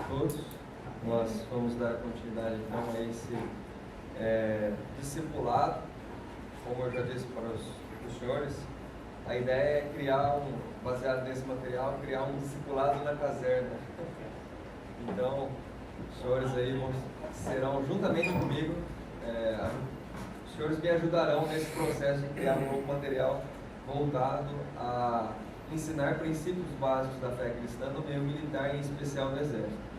todos. Nós vamos dar continuidade então a esse discipulado, como eu já disse para os senhores. A ideia é criar baseado nesse material, criar um discipulado na caserna. Então, os senhores aí serão juntamente comigo, os senhores me ajudarão nesse processo de criar um novo material voltado a ensinar princípios básicos da fé cristã no meio militar, em especial no exército.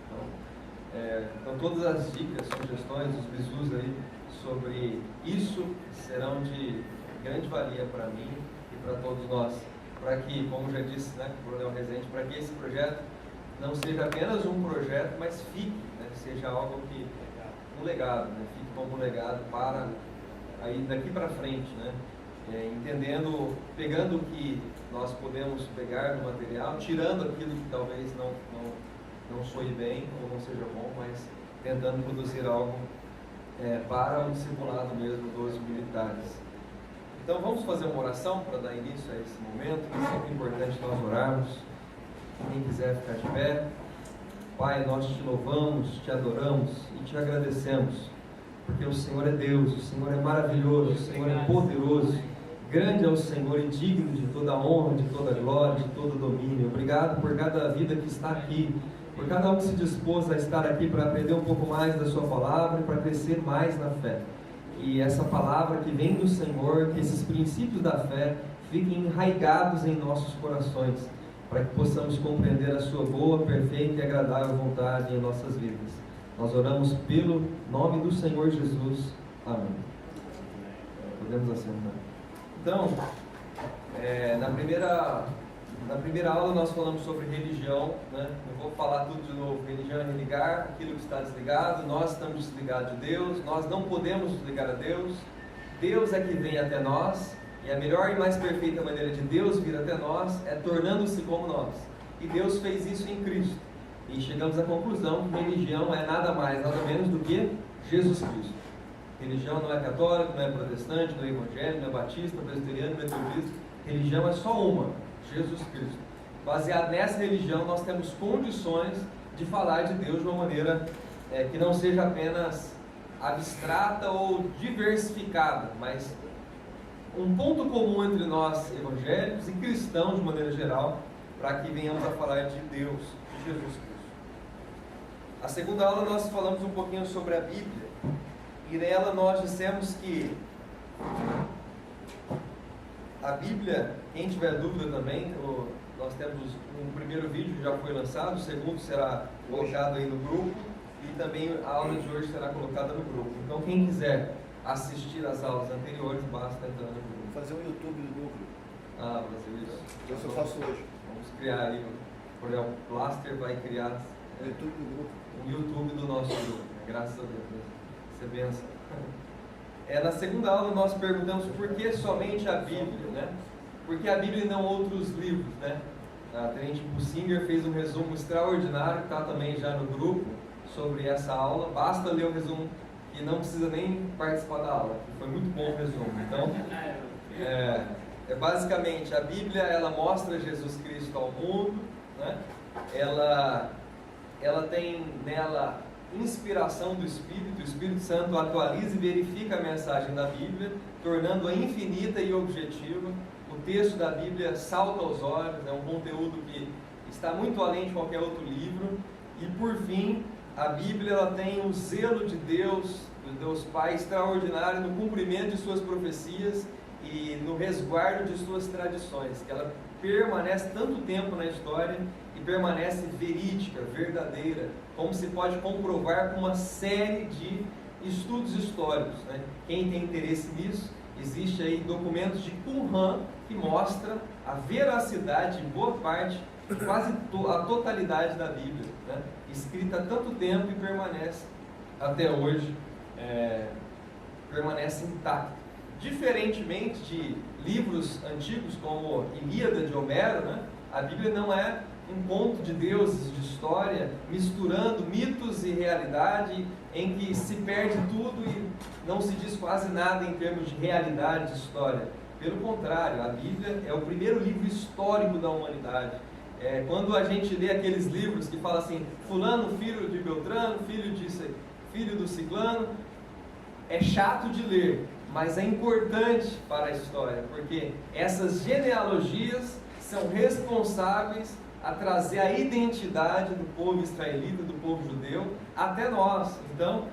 Então todas as dicas, sugestões, os bizus aí sobre isso serão de grande valia para mim e para todos nós, para que, como já disse, né, o Coronel Rezende, para que esse projeto não seja apenas um projeto, mas fique, né, seja algo que, um legado, né, fique como um legado para aí daqui para frente, né, entendendo, pegando o que nós podemos pegar no material, tirando aquilo que talvez não soe bem ou não seja bom, mas tentando produzir algo para o discipulado mesmo dos militares. Então vamos fazer uma oração para dar início a esse momento, que é sempre importante nós orarmos. Quem quiser ficar de pé. Pai, nós te louvamos, te adoramos e te agradecemos, porque o Senhor é Deus, o Senhor é maravilhoso, o Senhor é poderoso. Grande é o Senhor e digno de toda a honra, de toda a glória, de todo o domínio. Obrigado por cada vida que está aqui, por cada um que se dispôs a estar aqui para aprender um pouco mais da sua palavra e para crescer mais na fé. E essa palavra que vem do Senhor, que esses princípios da fé fiquem enraigados em nossos corações, para que possamos compreender a sua boa, perfeita e agradável vontade em nossas vidas. Nós oramos pelo nome do Senhor Jesus. Amém. Podemos assentar. Então, na primeira aula nós falamos sobre religião, né? Eu vou falar tudo de novo. Religião é religar aquilo que está desligado. Nós estamos desligados de Deus, nós não podemos desligar a Deus. Deus é que vem até nós, e a melhor e mais perfeita maneira de Deus vir até nós é tornando-se como nós. E Deus fez isso em Cristo. E chegamos à conclusão que religião é nada mais, nada menos do que Jesus Cristo. Religião não é católico, não é protestante, não é evangélico, não é batista, presbiteriano, metodista. Religião é só uma, Jesus Cristo. Baseado nessa religião, nós temos condições de falar de Deus de uma maneira que não seja apenas abstrata ou diversificada, mas um ponto comum entre nós evangélicos e cristãos de maneira geral, para que venhamos a falar de Deus, de Jesus Cristo. A segunda aula nós falamos um pouquinho sobre a Bíblia. E nela nós dissemos que a Bíblia, quem tiver dúvida também, nós temos um primeiro vídeo que já foi lançado, o segundo será colocado aí no grupo e também a aula de hoje será colocada no grupo. Então quem quiser assistir às aulas anteriores, basta entrar no grupo. Fazer um YouTube do núcleo. Fazer isso. Isso eu faço hoje. Vamos criar aí, o Blaster vai criar O YouTube do grupo. um YouTube do nosso grupo, graças a Deus. Isso é benção. Na segunda aula nós perguntamos por que somente a Bíblia, né? Por que a Bíblia e não outros livros, né? A Tenente Bussinger fez um resumo extraordinário, que está também já no grupo, sobre essa aula. Basta ler o resumo, que não precisa nem participar da aula, que foi muito bom o resumo. Então, basicamente, a Bíblia, ela mostra Jesus Cristo ao mundo, né? Ela tem nela inspiração do Espírito. O Espírito Santo atualiza e verifica a mensagem da Bíblia, tornando-a infinita e objetiva. O texto da Bíblia salta aos olhos, é um conteúdo que está muito além de qualquer outro livro. E por fim, a Bíblia ela tem o zelo de Deus, do Deus Pai extraordinário no cumprimento de suas profecias e no resguardo de suas tradições, que ela permanece tanto tempo na história e permanece verídica, verdadeira, como se pode comprovar com uma série de estudos históricos, né? Quem tem interesse nisso, existe aí documentos de Qumran que mostra a veracidade de boa parte, quase a totalidade da Bíblia, né? Escrita há tanto tempo e permanece até hoje, permanece intacta. Diferentemente de livros antigos como Ilíada de Homero, né? A Bíblia não é um conto de deuses, de história, misturando mitos e realidade, em que se perde tudo e não se diz quase nada em termos de realidade, de história. Pelo contrário, a Bíblia é o primeiro livro histórico da humanidade. Quando a gente lê aqueles livros que falam assim, fulano, filho de Beltrano, filho do ciclano, é chato de ler, mas é importante para a história, porque essas genealogias são responsáveis a trazer a identidade do povo israelita, do povo judeu, até nós. Então,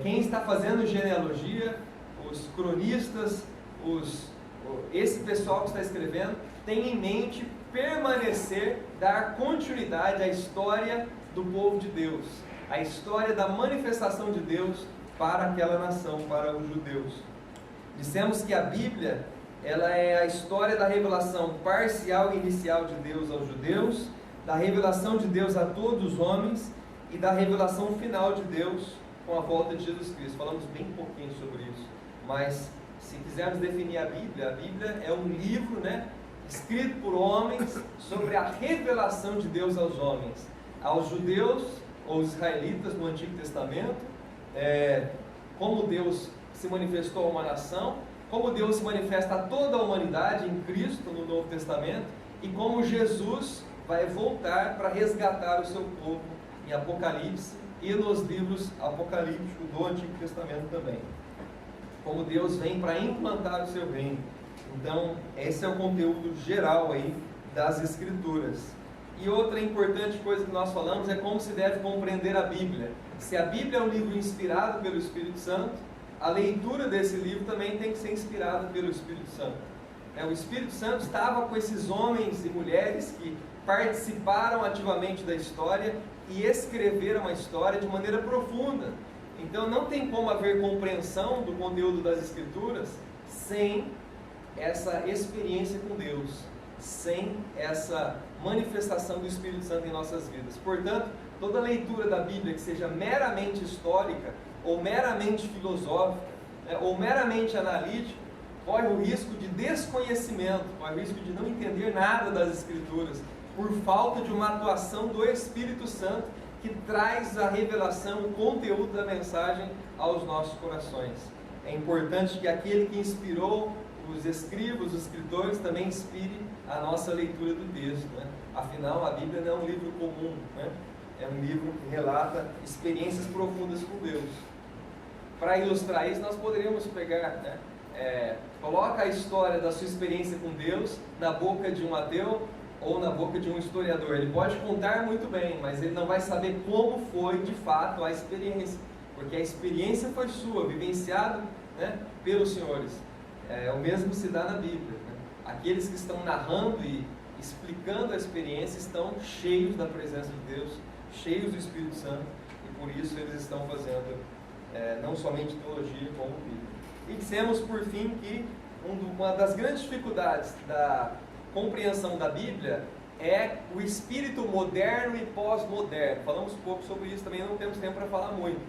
quem está fazendo genealogia, os cronistas, esse pessoal que está escrevendo, tem em mente permanecer, dar continuidade à história do povo de Deus, a história da manifestação de Deus para aquela nação, para os judeus. Dissemos que a Bíblia, ela é a história da revelação parcial e inicial de Deus aos judeus, da revelação de Deus a todos os homens e da revelação final de Deus com a volta de Jesus Cristo. Falamos bem pouquinho sobre isso, mas se quisermos definir a Bíblia é um livro, escrito por homens sobre a revelação de Deus aos homens, aos judeus ou israelitas no Antigo Testamento, como Deus se manifestou a uma nação, como Deus se manifesta a toda a humanidade em Cristo no Novo Testamento, e como Jesus vai voltar para resgatar o seu povo em Apocalipse e nos livros apocalípticos do Antigo Testamento também. Como Deus vem para implantar o seu reino. Então, esse é o conteúdo geral aí das Escrituras. E outra importante coisa que nós falamos é como se deve compreender a Bíblia. Se a Bíblia é um livro inspirado pelo Espírito Santo, a leitura desse livro também tem que ser inspirada pelo Espírito Santo. O Espírito Santo estava com esses homens e mulheres que participaram ativamente da história e escreveram a história de maneira profunda. Então não tem como haver compreensão do conteúdo das Escrituras sem essa experiência com Deus, sem essa manifestação do Espírito Santo em nossas vidas. Portanto, toda leitura da Bíblia que seja meramente histórica, ou meramente filosófica, ou meramente analítica, corre o risco de desconhecimento, corre o risco de não entender nada das Escrituras, por falta de uma atuação do Espírito Santo que traz a revelação, o conteúdo da mensagem aos nossos corações. É importante que aquele que inspirou os escribas, os escritores, também inspire a nossa leitura do texto. Afinal, a Bíblia não é um livro comum, é um livro que relata experiências profundas com Deus. Para ilustrar isso, nós poderíamos pegar, coloca a história da sua experiência com Deus na boca de um ateu ou na boca de um historiador. Ele pode contar muito bem, mas ele não vai saber como foi de fato a experiência, porque a experiência foi sua, vivenciada pelos senhores. O mesmo se dá na Bíblia. Aqueles que estão narrando e explicando a experiência estão cheios da presença de Deus, cheios do Espírito Santo, e por isso eles estão fazendo não somente teologia, como Bíblia. E dissemos por fim que uma das grandes dificuldades da compreensão da Bíblia é o espírito moderno e pós-moderno. Falamos um pouco sobre isso também, não temos tempo para falar muito,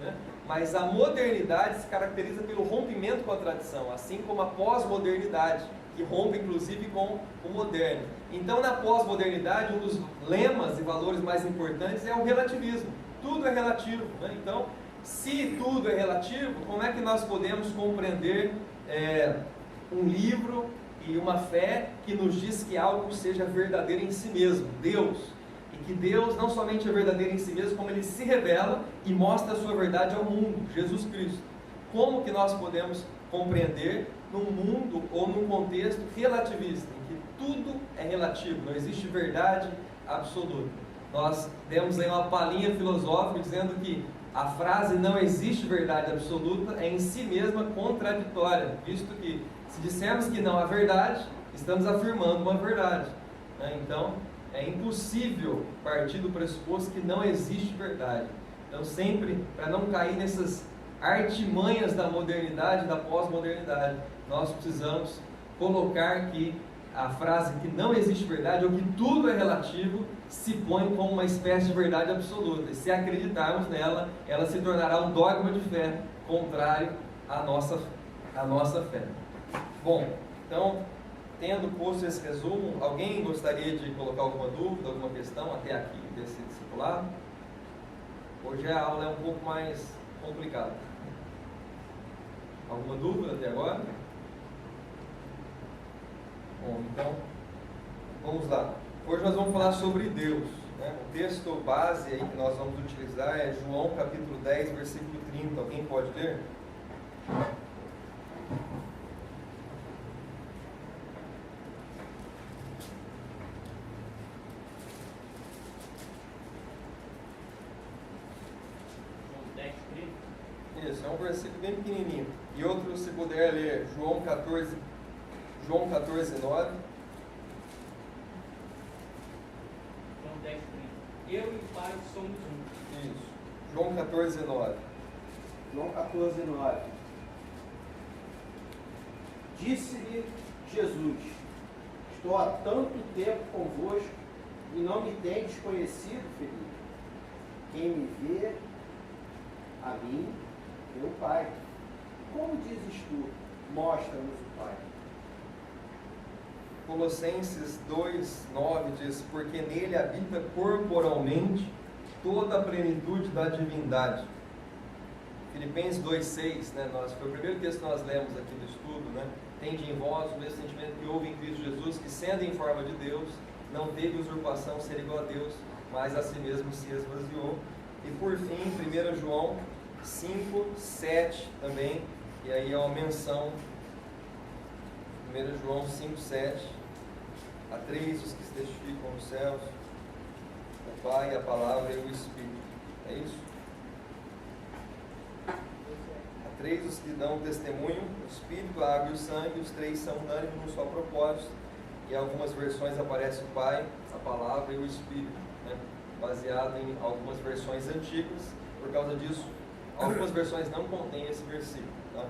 mas a modernidade se caracteriza pelo rompimento com a tradição, assim como a pós-modernidade, que rompe inclusive com o moderno. Então, na pós-modernidade, um dos lemas e valores mais importantes é o relativismo. Tudo é relativo. Então, se tudo é relativo, como é que nós podemos compreender um livro e uma fé que nos diz que algo seja verdadeiro em si mesmo, Deus, e que Deus não somente é verdadeiro em si mesmo, como Ele se revela e mostra a sua verdade ao mundo, Jesus Cristo. Como que nós podemos compreender num mundo ou num contexto relativista, em que tudo é relativo, não existe verdade absoluta? Nós demos aí uma palhinha filosófica dizendo que a frase "não existe verdade absoluta" é em si mesma contraditória, visto que se dissermos que não há verdade, estamos afirmando uma verdade. Então, é impossível partir do pressuposto que não existe verdade. Então, sempre, para não cair nessas artimanhas da modernidade, da pós-modernidade, nós precisamos colocar que a frase que não existe verdade, ou que tudo é relativo, se põe como uma espécie de verdade absoluta. E se acreditarmos nela, ela se tornará um dogma de fé contrário à nossa fé. Bom, então, tendo posto esse resumo, alguém gostaria de colocar alguma dúvida, alguma questão até aqui desse discipulado? Hoje a aula é um pouco mais complicada. Alguma dúvida até agora? Bom, então, vamos lá. Hoje nós vamos falar sobre Deus, né? O texto base aí que nós vamos utilizar é João capítulo 10, versículo 30. Alguém pode ler? Isso, é um versículo bem pequenininho. E outro, se puder ler, João 14, 9. João 10, 30. Eu e o Pai somos um. Isso. João 14, 9. João 14, 9. Disse-lhe Jesus: estou há tanto tempo convosco e não me tendes conhecido, Felipe. Quem me vê, a mim, vê o Pai. Como dizes tu, mostra-nos o Pai? Colossenses 2, 9 diz: porque nele habita corporalmente toda a plenitude da divindade. Filipenses 2, 6, né, foi o primeiro texto que nós lemos aqui do estudo, né? Tende em vós o mesmo sentimento que houve em Cristo Jesus, que sendo em forma de Deus, não teve usurpação ser igual a Deus, mas a si mesmo se esvaziou. E por fim, 1 João 5, 7 também, e aí é uma menção, 1 João 5, 7, há três os que se testificam nos céus, o Pai, a Palavra e o Espírito. É isso? Há três os que dão testemunho, o Espírito, a água e o sangue, os três são unânimes num só propósito. E em algumas versões aparece o Pai, a Palavra e o Espírito, né? Baseado em algumas versões antigas. Por causa disso, algumas versões não contêm esse versículo. Tá?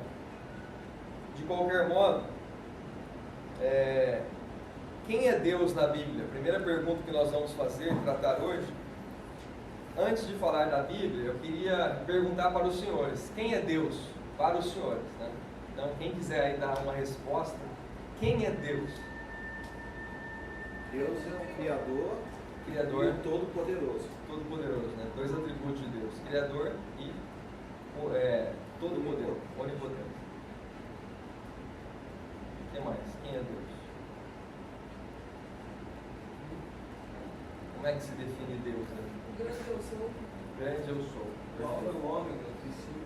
De qualquer modo, quem é Deus na Bíblia? A primeira pergunta que nós vamos fazer, tratar hoje. Antes de falar da Bíblia, eu queria perguntar para os senhores: quem é Deus? Para os senhores, né? Então, quem quiser aí dar uma resposta, quem é Deus? Deus é o Criador Criador, e o Todo-Poderoso. Todo-Poderoso, né? Dois atributos de Deus: Criador e Todo-Poderoso, Onipotente. O que mais? Quem é Deus? Como é que se define Deus? Né? Grande eu sou. Grande eu sou. O Alfa e o Ômega,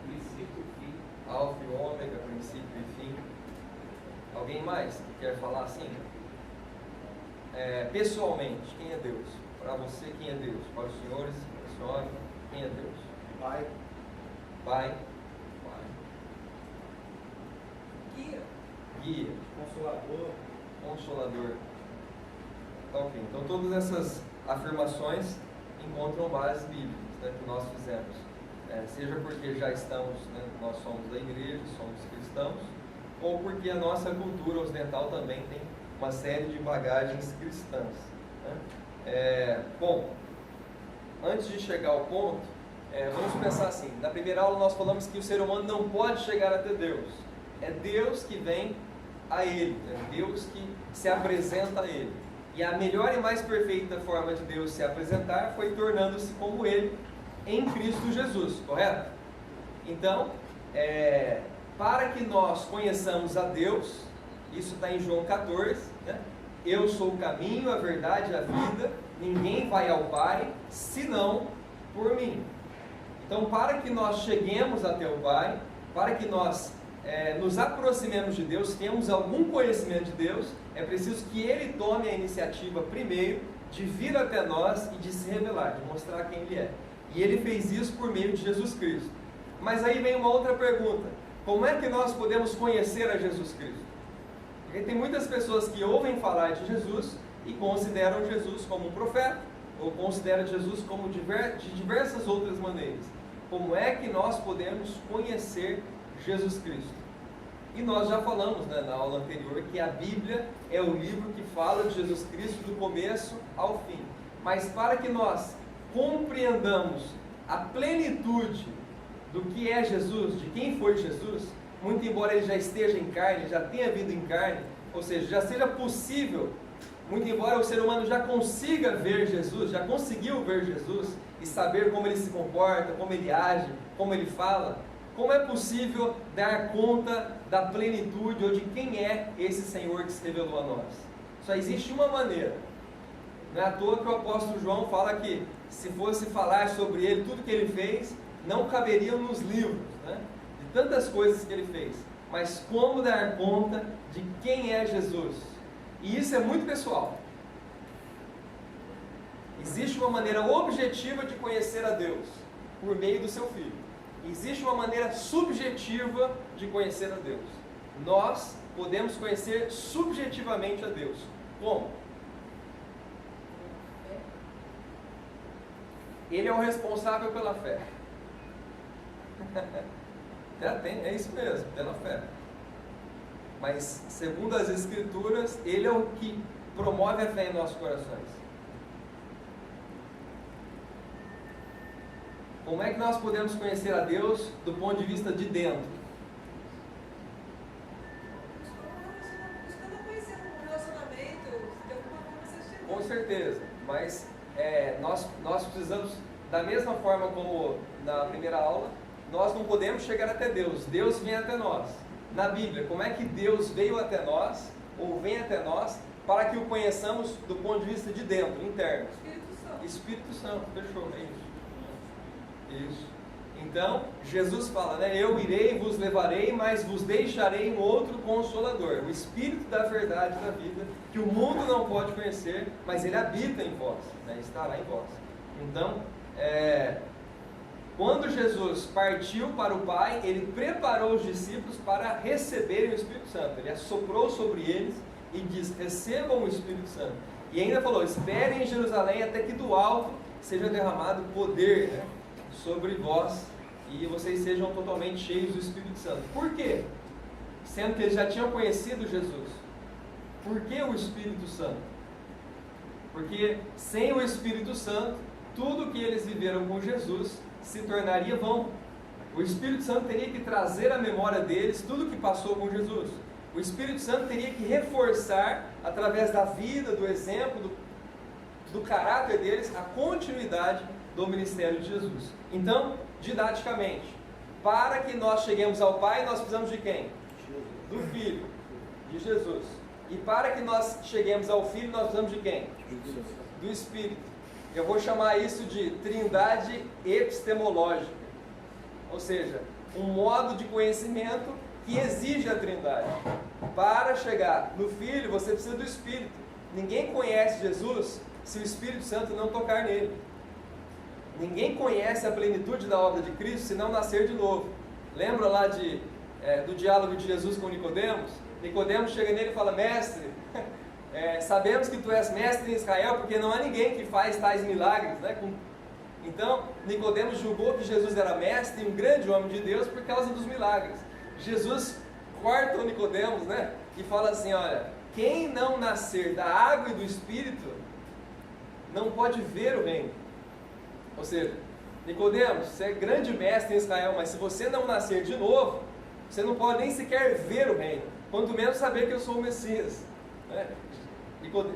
princípio e fim. Alfa e Ômega, princípio e fim. Alguém mais que quer falar assim? Pessoalmente, quem é Deus? Para você, quem é Deus? Para os senhores, para a senhora, quem é Deus? Pai, Pai. Guia. Guia. Consolador. Consolador. Tá, ok. Então todas essas afirmações encontram bases bíblicas, né, que nós fizemos. Seja porque já estamos, né, nós somos da igreja, somos cristãos, ou porque a nossa cultura ocidental também tem uma série de bagagens cristãs. Né? Bom, antes de chegar ao ponto, vamos pensar assim. Na primeira aula nós falamos que o ser humano não pode chegar até Deus. É Deus que vem a Ele, é Deus que se apresenta a Ele. E a melhor e mais perfeita forma de Deus se apresentar foi tornando-se como Ele em Cristo Jesus, correto? Então, para que nós conheçamos a Deus, isso está em João 14, né? Eu sou o caminho, a verdade e a vida, ninguém vai ao Pai, senão por mim. Então, para que nós cheguemos até o Pai, para que nós nos aproximemos de Deus, tenhamos algum conhecimento de Deus, é preciso que Ele tome a iniciativa primeiro de vir até nós e de se revelar, de mostrar quem Ele é. E Ele fez isso por meio de Jesus Cristo. Mas aí vem uma outra pergunta: como é que nós podemos conhecer a Jesus Cristo? Porque tem muitas pessoas que ouvem falar de Jesus e consideram Jesus como um profeta, ou consideram Jesus como de diversas outras maneiras. Como é que nós podemos conhecer Jesus Cristo? E nós já falamos, né, na aula anterior, que a Bíblia é o livro que fala de Jesus Cristo do começo ao fim. Mas para que nós compreendamos a plenitude do que é Jesus, de quem foi Jesus, muito embora Ele já esteja em carne, já tenha vindo em carne, ou seja, já seja possível, muito embora o ser humano já consiga ver Jesus, já conseguiu ver Jesus e saber como Ele se comporta, como Ele age, como Ele fala, como é possível dar conta da plenitude ou de quem é esse Senhor que se revelou a nós? Só existe uma maneira. Não é à toa que o apóstolo João fala que se fosse falar sobre ele, tudo que ele fez, não caberiam nos livros, né? De tantas coisas que ele fez. Mas como dar conta de quem é Jesus? E isso é muito pessoal. Existe uma maneira objetiva de conhecer a Deus, por meio do seu Filho. Existe uma maneira subjetiva de conhecer a Deus. Nós podemos conhecer subjetivamente a Deus. Como? Ele é o responsável pela fé. É isso mesmo, pela fé. Mas, segundo as Escrituras, Ele é o que promove a fé em nossos corações. Como é que nós podemos conhecer a Deus do ponto de vista de dentro? Com certeza, mas nós precisamos, da mesma forma como na primeira aula, nós não podemos chegar até Deus, Deus vem até nós. Na Bíblia, como é que Deus veio até nós, ou vem até nós, para que o conheçamos do ponto de vista de dentro, interno? Espírito Santo, fechou, é isso. Isso. Então, Jesus fala, né? Eu irei, vos levarei, mas vos deixarei um outro Consolador, o Espírito da verdade da vida, que o mundo não pode conhecer, mas ele habita em vós, né? Estará em vós. Então, quando Jesus partiu para o Pai, ele preparou os discípulos para receberem o Espírito Santo. Ele assoprou sobre eles e diz: recebam o Espírito Santo. E ainda falou: esperem em Jerusalém até que do alto seja derramado poder, né, sobre vós, e vocês sejam totalmente cheios do Espírito Santo. Por quê? Sendo que eles já tinham conhecido Jesus. Por que o Espírito Santo? Porque sem o Espírito Santo, tudo que eles viveram com Jesus se tornaria vão. O Espírito Santo teria que trazer à memória deles tudo que passou com Jesus. O Espírito Santo teria que reforçar, através da vida, do exemplo, do caráter deles, a continuidade do ministério de Jesus. Então, didaticamente, para que nós cheguemos ao Pai, nós precisamos de quem? Do Filho, de Jesus. E para que nós cheguemos ao Filho, nós precisamos de quem? Do Espírito. Eu vou chamar isso de trindade epistemológica, ou seja, um modo de conhecimento que exige a trindade. Para chegar no Filho, você precisa do Espírito. Ninguém conhece Jesus se o Espírito Santo não tocar nele. Ninguém conhece a plenitude da obra de Cristo se não nascer de novo. Lembra lá do diálogo de Jesus com Nicodemos? Nicodemos chega nele e fala: mestre, sabemos que tu és mestre em Israel, porque não há ninguém que faz tais milagres, né? Então, Nicodemos julgou que Jesus era mestre e um grande homem de Deus por causa dos milagres. Jesus corta o Nicodemos, né? E fala assim: olha, quem não nascer da água e do Espírito não pode ver o reino. Ou seja, Nicodemos, você é grande mestre em Israel, mas se você não nascer de novo, você não pode nem sequer ver o reino, quanto menos saber que eu sou o Messias, né?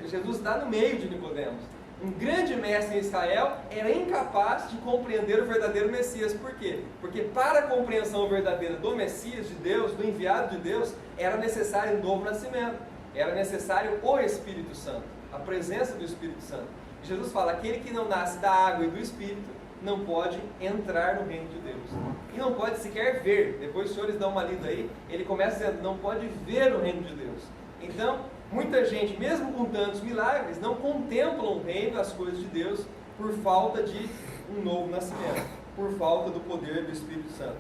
Jesus está no meio de Nicodemos. Um grande mestre em Israel era incapaz de compreender o verdadeiro Messias. Por quê? Porque para a compreensão verdadeira do Messias, de Deus, do enviado de Deus, era necessário um novo nascimento. Era necessário o Espírito Santo, a presença do Espírito Santo. Jesus fala: aquele que não nasce da água e do Espírito não pode entrar no reino de Deus. E não pode sequer ver. Depois os senhores dão uma lida aí, ele começa dizendo: não pode ver o reino de Deus. Então, muita gente, mesmo com tantos milagres, não contemplam o reino, as coisas de Deus, por falta de um novo nascimento, por falta do poder do Espírito Santo.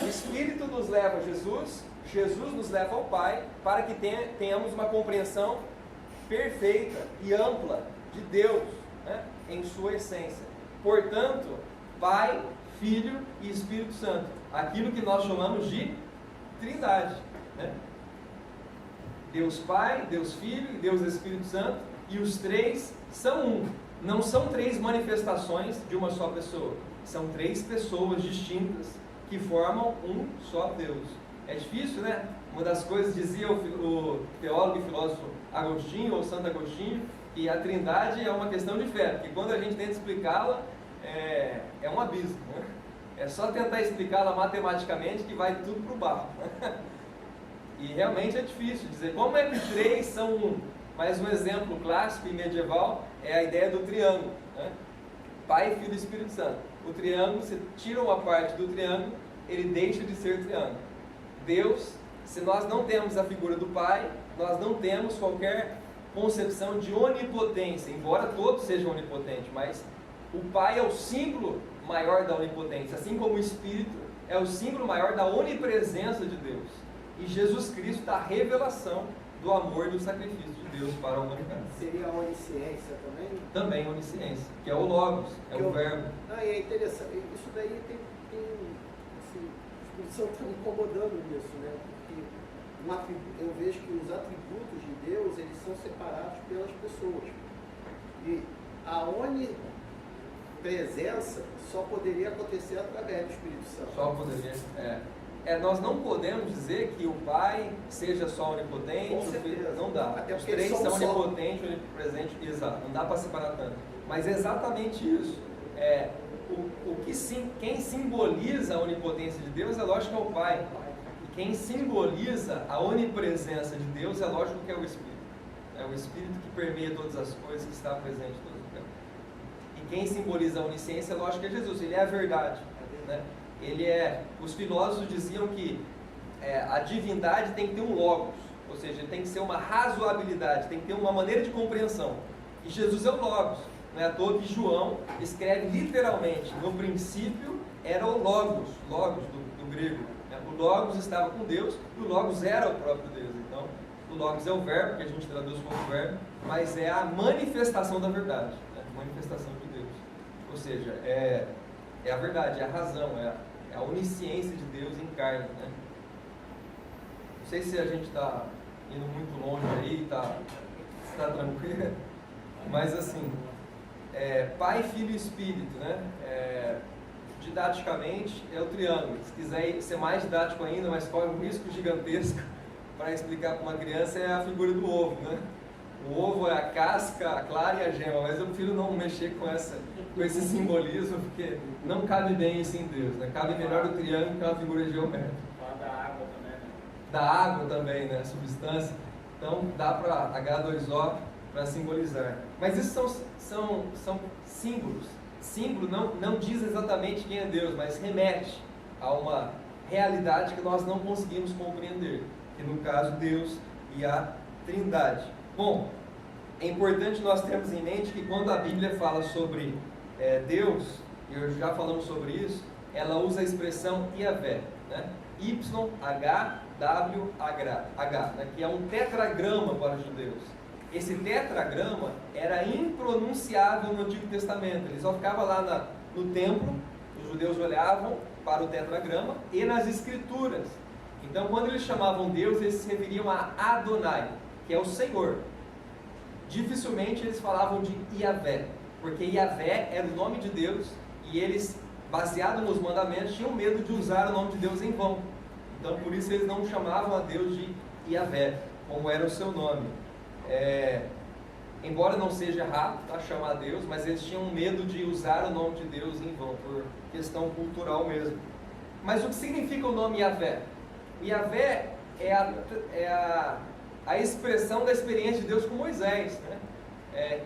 O Espírito nos leva a Jesus, Jesus nos leva ao Pai, para que tenhamos uma compreensão perfeita e ampla de Deus, né, em sua essência. Portanto, Pai, Filho e Espírito Santo, aquilo que nós chamamos de trindade, né? Deus Pai, Deus Filho e Deus Espírito Santo, e os três são um. Não são três manifestações de uma só pessoa, são três pessoas distintas que formam um só Deus. É difícil, né? Uma das coisas, dizia o teólogo e filósofo Agostinho, ou Santo Agostinho, que a trindade é uma questão de fé, porque quando a gente tenta explicá-la, é um abismo, né? É só tentar explicá-la matematicamente que vai tudo para o barro, né? E realmente é difícil dizer como é que três são um. Mas um exemplo clássico e medieval é a ideia do triângulo, né? Pai, Filho e Espírito Santo. O triângulo, você tira uma parte do triângulo, ele deixa de ser triângulo. Deus, se nós não temos a figura do Pai, nós não temos qualquer concepção de onipotência, embora todos sejam onipotentes, mas o Pai é o símbolo maior da onipotência, assim como o Espírito é o símbolo maior da onipresença de Deus. E Jesus Cristo dá a revelação do amor e do sacrifício de Deus para a humanidade. Seria a onisciência também? Também onisciência, que é o Logos, é o Verbo. Ah, é interessante. Isso daí tem assim, o Espírito Santo está me incomodando nisso, né? Porque eu vejo que os atributos de Deus, eles são separados pelas pessoas. E a onipresença só poderia acontecer através do Espírito Santo. Só poderia, nós não podemos dizer que o Pai seja só onipotente, Com certeza. Não dá. Até Os porque três eles são são onipotentes, onipresente, exato, não dá para separar tanto. Mas é exatamente isso. Quem simboliza a onipotência de Deus é lógico que é o Pai. E quem simboliza a onipresença de Deus é lógico que é o Espírito. É o Espírito que permeia todas as coisas, que está presente em todo o tempo. E quem simboliza a onisciência é lógico que é Jesus, ele é a verdade, né? Os filósofos diziam que a divindade tem que ter um logos, ou seja, tem que ser uma razoabilidade, tem que ter uma maneira de compreensão. E Jesus é o logos. Não é à toa que João escreve literalmente, no princípio era o logos do grego. O logos estava com Deus e o logos era o próprio Deus. Então, o logos é o verbo, que a gente traduz como verbo, mas é a manifestação da verdade, né? A manifestação de Deus. Ou seja, é a verdade, é a razão, é a onisciência de Deus em carne, né? Não sei se a gente está indo muito longe aí, está tranquilo, mas assim, Pai, Filho e Espírito, né? Didaticamente é o triângulo. Se quiser ser mais didático ainda, mas corre um risco gigantesco para explicar para uma criança, é a figura do ovo, né? O ovo é a casca, a clara e a gema, mas eu prefiro não mexer com esse simbolismo, porque não cabe bem isso em Deus, né? Cabe melhor o triângulo que é uma figura geométrica. Fala da água também, né? Da água também, né? Substância. Então dá para H2O para simbolizar. Mas isso são símbolos. Símbolo não diz exatamente quem é Deus, mas remete a uma realidade que nós não conseguimos compreender, que no caso Deus e a Trindade. Bom, é importante nós termos em mente que quando a Bíblia fala sobre Deus, e eu já falamos sobre isso, ela usa a expressão Yahvé, né? YHWH, né? Que é um tetragrama para os judeus. Esse tetragrama era impronunciável no Antigo Testamento, ele só ficava lá no templo, os judeus olhavam para o tetragrama e nas escrituras. Então quando eles chamavam Deus, eles se referiam a Adonai, que é o Senhor. Dificilmente eles falavam de Yahvé, porque Yahvé era o nome de Deus e eles, baseado nos mandamentos, tinham medo de usar o nome de Deus em vão. Então por isso eles não chamavam a Deus de Yahvé, como era o seu nome. Embora não seja errado, chamar a Deus, mas eles tinham medo de usar o nome de Deus em vão, por questão cultural mesmo. Mas o que significa o nome Yahvé? Yahvé é a expressão da experiência de Deus com Moisés, né?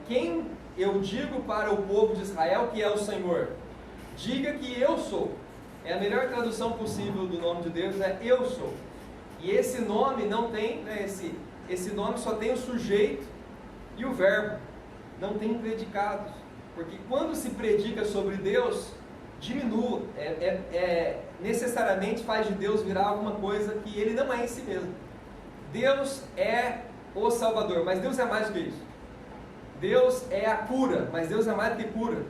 Quem eu digo para o povo de Israel que é o Senhor? Diga que eu sou. A melhor tradução possível do nome de Deus é eu sou. E esse nome não tem, né, esse nome só tem o sujeito e o verbo, não tem predicados, porque quando se predica sobre Deus, diminua, necessariamente faz de Deus virar alguma coisa que Ele não é em si mesmo. Deus é o Salvador, mas Deus é mais do que isso. Deus é a cura, mas Deus é mais do que cura.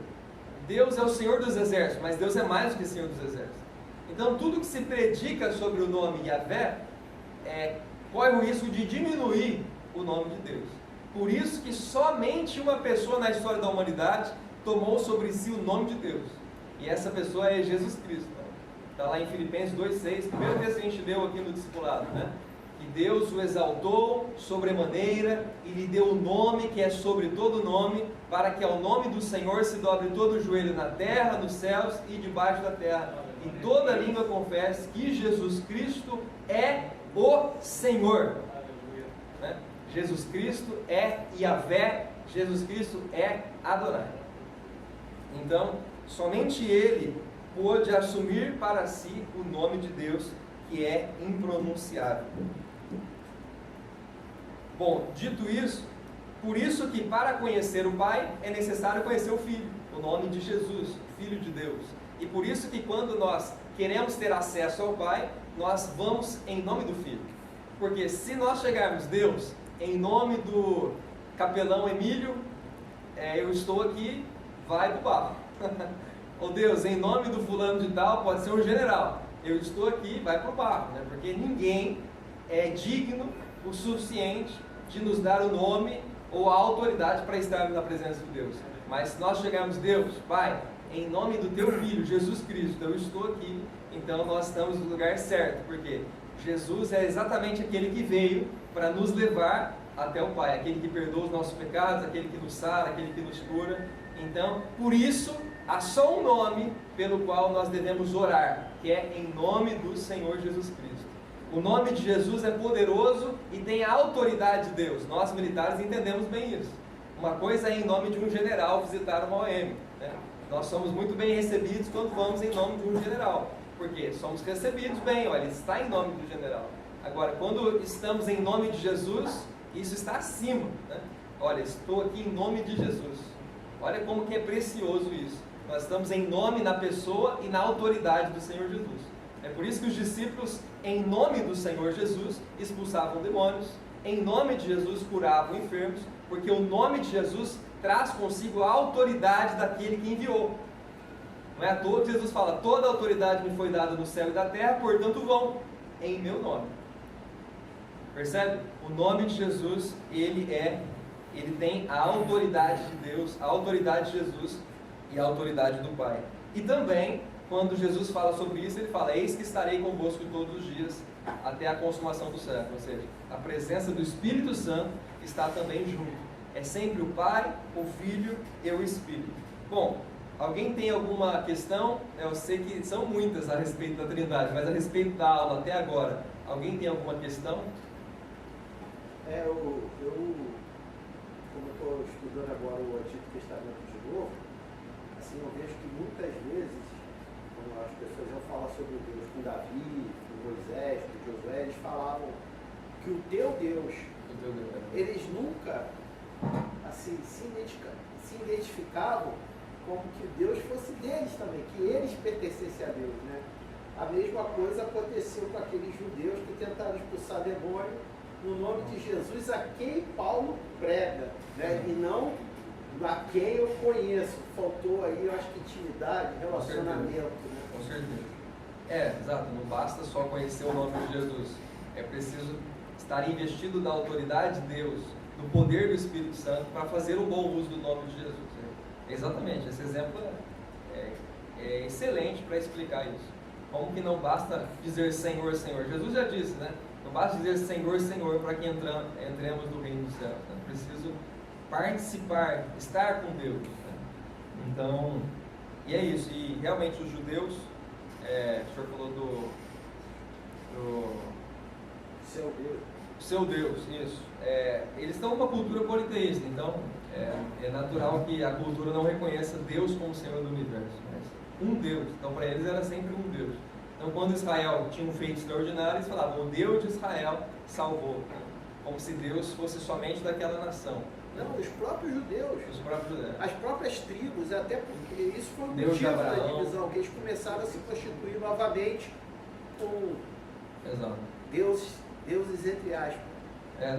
Deus é o Senhor dos Exércitos, mas Deus é mais do que Senhor dos Exércitos. Então tudo que se predica sobre o nome Yahvé corre o risco de diminuir o nome de Deus. Por isso que somente uma pessoa na história da humanidade tomou sobre si o nome de Deus. E essa pessoa é Jesus Cristo. Está lá em Filipenses 2,6, primeira vez que a gente leu aqui no discipulado, né? Que Deus o exaltou sobremaneira e lhe deu o nome que é sobre todo nome, para que ao nome do Senhor se dobre todo o joelho na terra, nos céus e debaixo da terra. E toda língua confesse que Jesus Cristo é o Senhor. Né? Jesus Cristo é Yahvé, Jesus Cristo é Adonai. Então, somente Ele pôde assumir para si o nome de Deus, que é impronunciável. Bom, dito isso, por isso que para conhecer o Pai é necessário conhecer o Filho, o nome de Jesus, Filho de Deus. E por isso que quando nós queremos ter acesso ao Pai, nós vamos em nome do Filho. Porque se nós chegarmos, Deus, em nome do capelão Emílio, eu estou aqui, vai pro barro. Ou Deus, em nome do fulano de tal, pode ser um general, eu estou aqui, vai pro barro, né? Porque ninguém é digno o suficiente de nos dar o nome ou a autoridade para estarmos na presença de Deus. Mas se nós chegarmos, Deus, Pai, em nome do Teu Filho, Jesus Cristo, eu estou aqui, então nós estamos no lugar certo, porque Jesus é exatamente aquele que veio para nos levar até o Pai, aquele que perdoa os nossos pecados, aquele que nos sara, aquele que nos cura. Então, por isso, há só um nome pelo qual nós devemos orar, que é em nome do Senhor Jesus Cristo. O nome de Jesus é poderoso e tem a autoridade de Deus. Nós militares entendemos bem isso. Uma coisa é em nome de um general visitar uma OM, né? Nós somos muito bem recebidos quando vamos em nome de um general, porque somos recebidos bem, olha, está em nome do general. Agora, quando estamos em nome de Jesus, isso está acima, né? Olha, estou aqui em nome de Jesus. Olha como que é precioso isso. Nós estamos em nome na pessoa e na autoridade do Senhor Jesus. É por isso que os discípulos, em nome do Senhor Jesus, expulsavam demônios, em nome de Jesus curavam enfermos, porque o nome de Jesus traz consigo a autoridade daquele que enviou. Não é à toa que Jesus fala, toda a autoridade me foi dada no céu e da terra, portanto vão em meu nome. Percebe? O nome de Jesus, ele tem a autoridade de Deus, a autoridade de Jesus e a autoridade do Pai. E também, quando Jesus fala sobre isso, ele fala, eis que estarei convosco todos os dias, até a consumação do século. Ou seja, a presença do Espírito Santo está também junto. É sempre o Pai, o Filho e o Espírito. Bom, alguém tem alguma questão? Eu sei que são muitas a respeito da Trindade, mas a respeito da aula até agora, alguém tem alguma questão? Como eu estou estudando agora o Antigo Testamento de novo, assim, eu vejo que muitas vezes, quando as pessoas iam falar sobre Deus com Davi, com Moisés, com Josué, eles falavam que o teu Deus, eles nunca assim, se identificavam como que Deus fosse deles também, que eles pertencessem a Deus, né? A mesma coisa aconteceu com aqueles judeus que tentaram expulsar demônio no nome de Jesus, a quem Paulo prega, né? E não a quem eu conheço. Faltou aí, eu acho que intimidade, relacionamento. Né? Com certeza. Exato, não basta só conhecer o nome de Jesus, é preciso estar investido da autoridade de Deus, do poder do Espírito Santo, para fazer o bom uso do nome de Jesus. Exatamente, esse exemplo é excelente para explicar isso. Como que não basta dizer Senhor, Senhor. Jesus já disse, né? Não basta dizer Senhor, Senhor, para que entremos no reino dos céus. Né? Preciso participar, estar com Deus. Né? Então, e é isso. E realmente os judeus, o senhor falou do seu Deus, isso. Eles estão numa cultura politeísta, então é natural que a cultura não reconheça Deus como Senhor do universo, mas um Deus. Então para eles era sempre um Deus. Então quando Israel tinha um feito extraordinário, eles falavam, o Deus de Israel salvou, como se Deus fosse somente daquela nação. Não, os próprios judeus, as próprias tribos, até porque isso foi um motivo da divisão, que eles começaram a se constituir novamente com deuses entre aspas.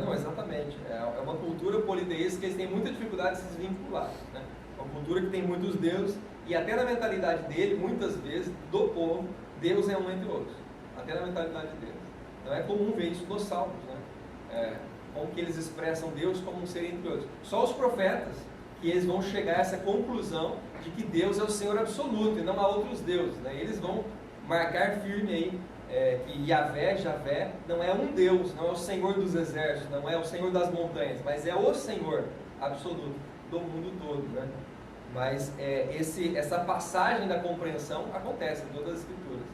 Não, exatamente. É uma cultura politeísta que eles têm muita dificuldade de se desvincular. Né? Uma cultura que tem muitos deuses, e até na mentalidade dele, muitas vezes, do povo, Deus é um entre outros. Até na mentalidade deles. Não é comum ver isso nos Salmos, né? Como que eles expressam Deus como um ser entre outros. Só os profetas que eles vão chegar a essa conclusão de que Deus é o Senhor absoluto e não há outros deuses. Né? Eles vão marcar firme aí que Javé, não é um Deus, não é o Senhor dos exércitos, não é o Senhor das montanhas, mas é o Senhor absoluto do mundo todo. Né? Mas essa passagem da compreensão acontece em todas as Escrituras,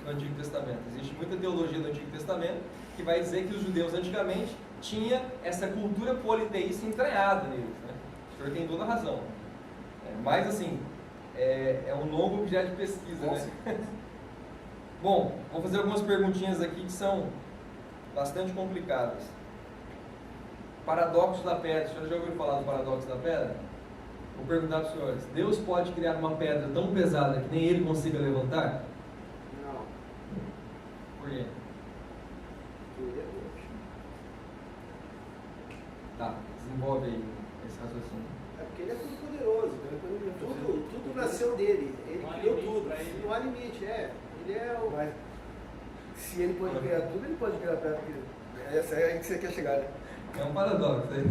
no Antigo Testamento. Existe muita teologia do Antigo Testamento que vai dizer que os judeus antigamente tinham essa cultura politeísta entranhada neles, né? O senhor tem toda a razão. Mas assim, é um novo objeto de pesquisa, né? Bom, vou fazer algumas perguntinhas aqui que são bastante complicadas. Paradoxo da pedra. O senhor já ouviu falar do paradoxo da pedra? Vou perguntar para os senhores. Deus pode criar uma pedra tão pesada que nem ele consiga levantar? Não. Por quê? Porque ele é Deus. Tá, desenvolve aí esse raciocínio. É porque ele é todo poderoso. Tudo nasceu dele. Ele Não há criou limite tudo. pra ele. Não há limite, Ele é o. Mas se ele pode criar tudo, ele pode criar pedra. Porque essa é aí que você quer chegar, né? É um paradoxo aí.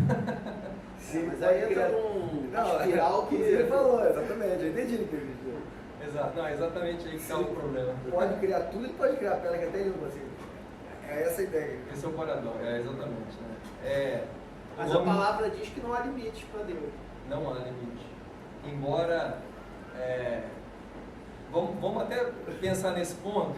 Se ele Mas pode aí entra criar- num Não, espiral que. ele falou, exatamente. Eu entendi o que ele disse. Exato, não, é exatamente aí que está o problema. Pode criar tudo, ele pode criar pedra que até ele não consiga. É essa a ideia. Esse é o paradoxo, exatamente. Né? Mas o a homem palavra diz que não há limite para Deus. não há limite. Embora, vamos até pensar nesse ponto.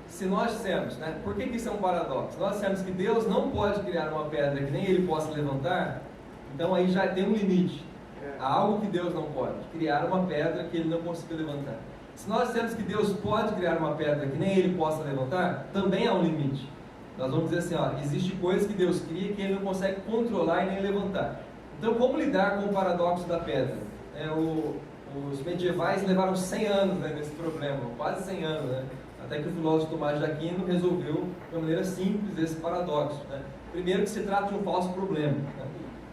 Se nós dissemos, né? Por que isso é um paradoxo? Nós dissemos que Deus não pode criar uma pedra que nem ele possa levantar, então aí já tem um limite. Há algo que Deus não pode, criar uma pedra que ele não consiga levantar. Se nós dissemos que Deus pode criar uma pedra que nem ele possa levantar, também há um limite. Nós vamos dizer assim, ó, existe coisas que Deus cria que ele não consegue controlar e nem levantar. Então, como lidar com o paradoxo da pedra? Os medievais levaram 100 anos, né, nesse problema, quase 100 anos, né? Até que o filósofo Tomás de Aquino resolveu, de uma maneira simples, esse paradoxo. Né? Primeiro que se trata de um falso problema.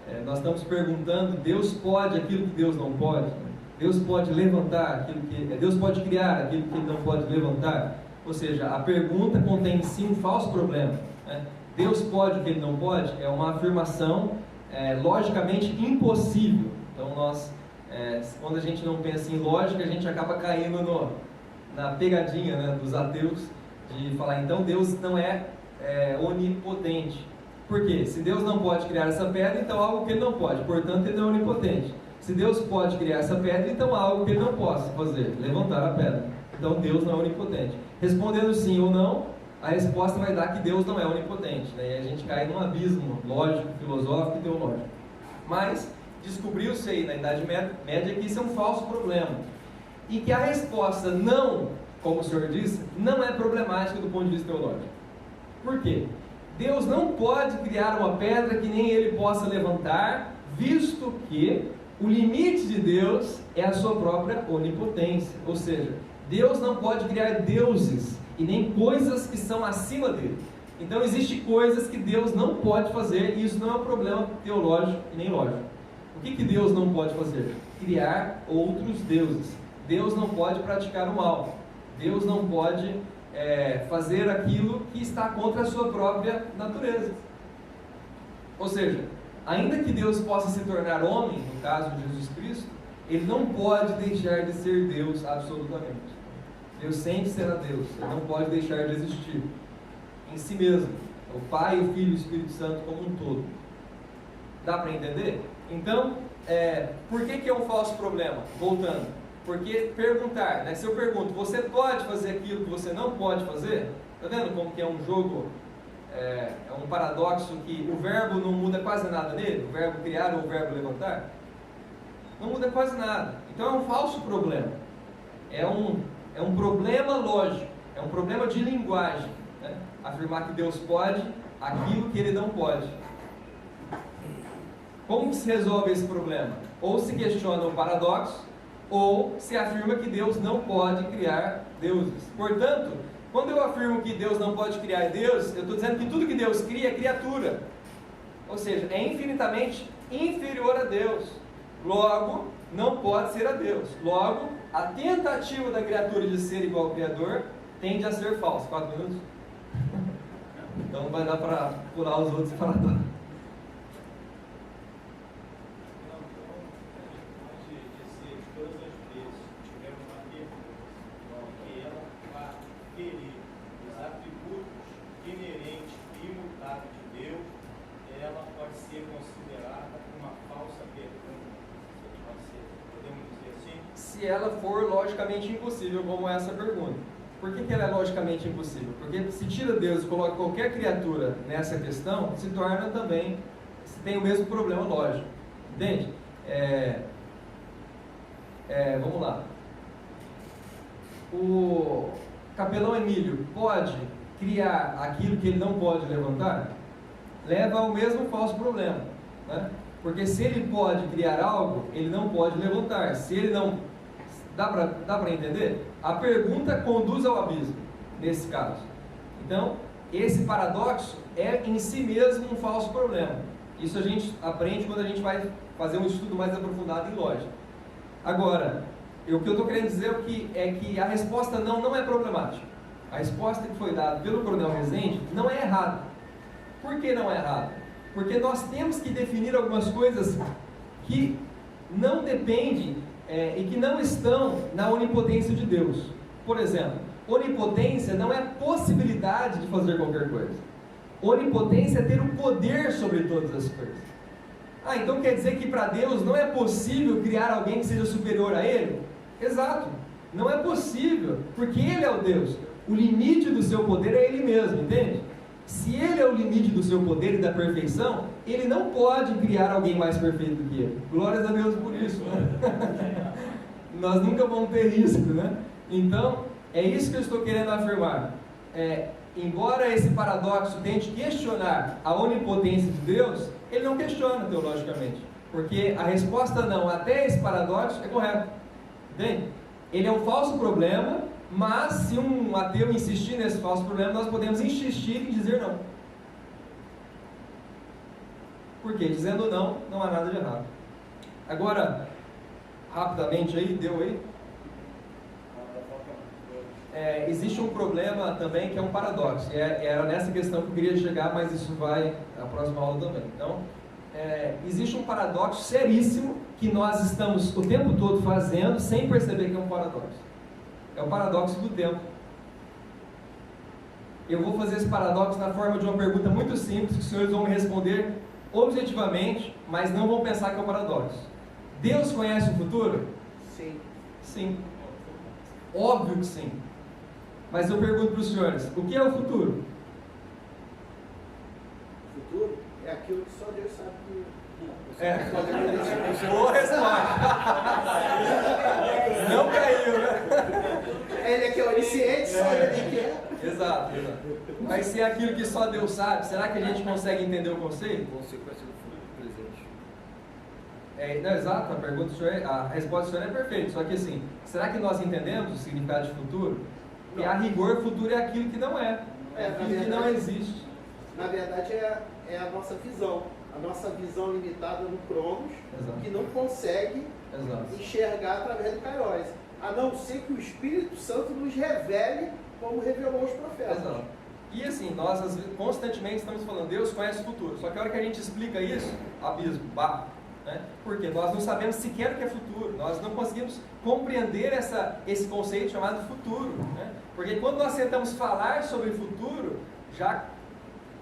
Né? Nós estamos perguntando, Deus pode aquilo que Deus não pode? Deus pode levantar aquilo que... Deus pode criar aquilo que Ele não pode levantar? Ou seja, a pergunta contém em si um falso problema. Né? Deus pode o que Ele não pode? É uma afirmação logicamente impossível. Então, quando a gente não pensa em lógica, a gente acaba caindo na pegadinha, né, dos ateus de falar, então Deus não é onipotente. Por quê? Se Deus não pode criar essa pedra, então há algo que Ele não pode, portanto Ele não é onipotente. Se Deus pode criar essa pedra, então há algo que Ele não possa fazer, levantar a pedra. Então Deus não é onipotente. Respondendo sim ou não, a resposta vai dar que Deus não é onipotente, né? E a gente cai num abismo lógico, filosófico e teológico. Mas descobriu-se aí na Idade Média que isso é um falso problema. E que a resposta não, como o senhor disse, não é problemática do ponto de vista teológico. Por quê? Deus não pode criar uma pedra que nem Ele possa levantar, visto que o limite de Deus é a sua própria onipotência. Ou seja, Deus não pode criar deuses e nem coisas que são acima dele. Então existem coisas que Deus não pode fazer e isso não é um problema teológico e nem lógico. O que Deus não pode fazer? Criar outros deuses. Deus não pode praticar o mal. Deus não pode fazer aquilo que está contra a sua própria natureza. Ou seja, ainda que Deus possa se tornar homem, no caso de Jesus Cristo, Ele não pode deixar de ser Deus absolutamente. Deus sempre será Deus. Ele não pode deixar de existir em si mesmo. O Pai, o Filho e o Espírito Santo como um todo. Dá para entender? Então, por que é um falso problema? Voltando. Porque perguntar, né? Se eu pergunto, você pode fazer aquilo que você não pode fazer? Está vendo como que é um jogo, é um paradoxo que o verbo não muda quase nada nele? O verbo criar ou o verbo levantar? Não muda quase nada. Então é um falso problema. É um problema lógico, é um problema de linguagem, né? Afirmar que Deus pode aquilo que Ele não pode. Como que se resolve esse problema? Ou se questiona o paradoxo, ou se afirma que Deus não pode criar deuses. Portanto, quando eu afirmo que Deus não pode criar deuses, eu estou dizendo que tudo que Deus cria é criatura. Ou seja, é infinitamente inferior a Deus. Logo, não pode ser a Deus. Logo, a tentativa da criatura de ser igual ao Criador tende a ser falsa. 4 minutos? Então não vai dar para pular os outros paradoxos. Se ela for logicamente impossível, como essa pergunta. Por que ela é logicamente impossível? Porque se tira Deus e coloca qualquer criatura nessa questão, se torna também, tem o mesmo problema lógico. Entende? Vamos lá. O capelão Emílio pode criar aquilo que ele não pode levantar? Leva ao mesmo falso problema, né? Porque se ele pode criar algo, ele não pode levantar. Se ele não... Dá para entender? A pergunta conduz ao abismo, nesse caso. Então, esse paradoxo é em si mesmo um falso problema. Isso a gente aprende quando a gente vai fazer um estudo mais aprofundado em lógica. Agora, o que eu estou querendo dizer é que a resposta não é problemática. A resposta que foi dada pelo Coronel Rezende não é errada. Por que não é errada? Porque nós temos que definir algumas coisas que não dependem e que não estão na onipotência de Deus. Por exemplo, onipotência não é possibilidade de fazer qualquer coisa. Onipotência é ter o poder sobre todas as coisas. Então quer dizer que para Deus não é possível criar alguém que seja superior a Ele? Exato, não é possível, porque Ele é o Deus. O limite do seu poder é Ele mesmo, entende? Se Ele é o limite do seu poder e da perfeição, Ele não pode criar alguém mais perfeito do que Ele. Glórias a Deus por isso, né? Nós nunca vamos ter isso, né? Então, é isso que eu estou querendo afirmar. Embora esse paradoxo tente questionar a onipotência de Deus, ele não questiona teologicamente, porque a resposta não até esse paradoxo é correta, entende? Ele é um falso problema, mas se um ateu insistir nesse falso problema, nós podemos insistir em dizer não. Porque dizendo não, não há nada de errado. Agora, rapidamente aí, deu aí? Existe um problema também que é um paradoxo, era nessa questão que eu queria chegar, mas isso vai na próxima aula também. Então, existe um paradoxo seríssimo que nós estamos o tempo todo fazendo sem perceber que é um paradoxo. É o paradoxo do tempo. Eu vou fazer esse paradoxo na forma de uma pergunta muito simples, que os senhores vão me responder objetivamente, mas não vão pensar que é um paradoxo. Deus conhece o futuro? Sim. Sim. Óbvio que sim. Mas eu pergunto para os senhores, o que é o futuro? O futuro é aquilo que só Deus sabe que... Boa resposta. Não caiu, né? Ele é que é onisciente, só ele que é. Exato. Mas se é aquilo que só Deus sabe, será que a gente consegue entender o conceito? Consequência do futuro presente. Não, exato, a resposta do senhor é perfeita, só que assim, será que nós entendemos o significado de futuro? E a rigor, futuro é aquilo que não é, aquilo que não existe. Na verdade é a nossa visão limitada no Cronos, Exato. que não consegue enxergar através do Kairos, a não ser que o Espírito Santo nos revele como revelou os profetas. Exato. E assim, nós constantemente estamos falando, Deus conhece o futuro, só que a hora que a gente explica isso, abismo, barro. Né? Porque nós não sabemos sequer o que é futuro, nós não conseguimos compreender esse conceito chamado futuro, né? Porque quando nós tentamos falar sobre futuro, já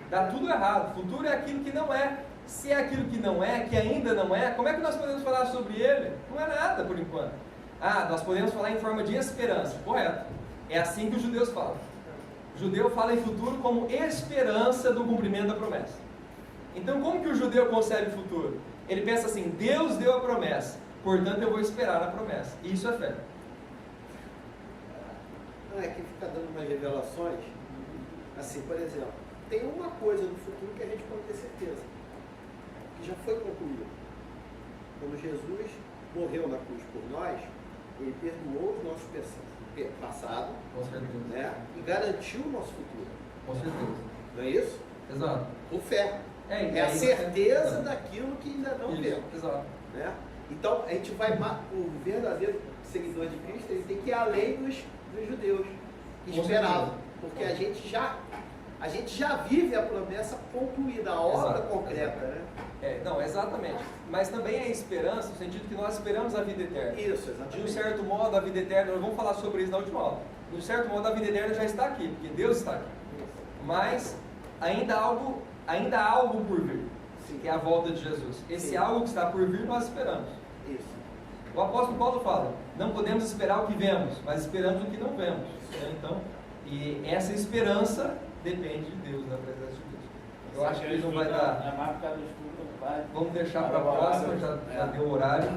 dá tudo errado. Futuro é aquilo que não é. Se é aquilo que não é, que ainda não é, como é que nós podemos falar sobre ele? Não é nada por enquanto. Nós podemos falar em forma de esperança, correto? É assim que os judeus falam. O judeu fala em futuro como esperança do cumprimento da promessa. Então como que o judeu concebe o futuro? Ele pensa assim, Deus deu a promessa, portanto eu vou esperar a promessa. E isso é fé. Aqui fica dando umas revelações, assim, por exemplo, tem uma coisa no futuro que a gente pode ter certeza, que já foi concluída. Quando Jesus morreu na cruz por nós, Ele perdoou os nossos passado, né, e garantiu o nosso futuro. Com certeza. Não é isso? Exato. Por fé. É a certeza daquilo que ainda não vemos. Exato. Né? Então, a gente vai, o verdadeiro seguidor de Cristo, ele tem que ir além dos judeus que esperavam, porque a gente já vive a promessa concluída, a obra concreta, né? Não, exatamente. Mas também é esperança, no sentido que nós esperamos a vida eterna. Isso, exatamente. De um certo modo, a vida eterna, nós vamos falar sobre isso na última aula. De um certo modo, a vida eterna já está aqui, porque Deus está aqui. Mas ainda há algo por vir, que é a volta de Jesus. Esse algo que está por vir, nós esperamos. Isso. O apóstolo Paulo fala, não podemos esperar o que vemos, mas esperamos o que não vemos. Então, e essa esperança depende de Deus, da presença de Deus. Eu acho que não vai dar. É mais por causa do estudo, vai. Vamos deixar para a próxima, já deu o horário.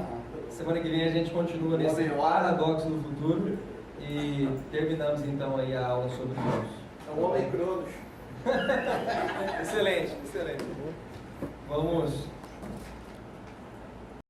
Semana que vem a gente continua nesse paradoxo do futuro e terminamos então aí a aula sobre Cronos. É o homem Cronos. Excelente, excelente. Vamos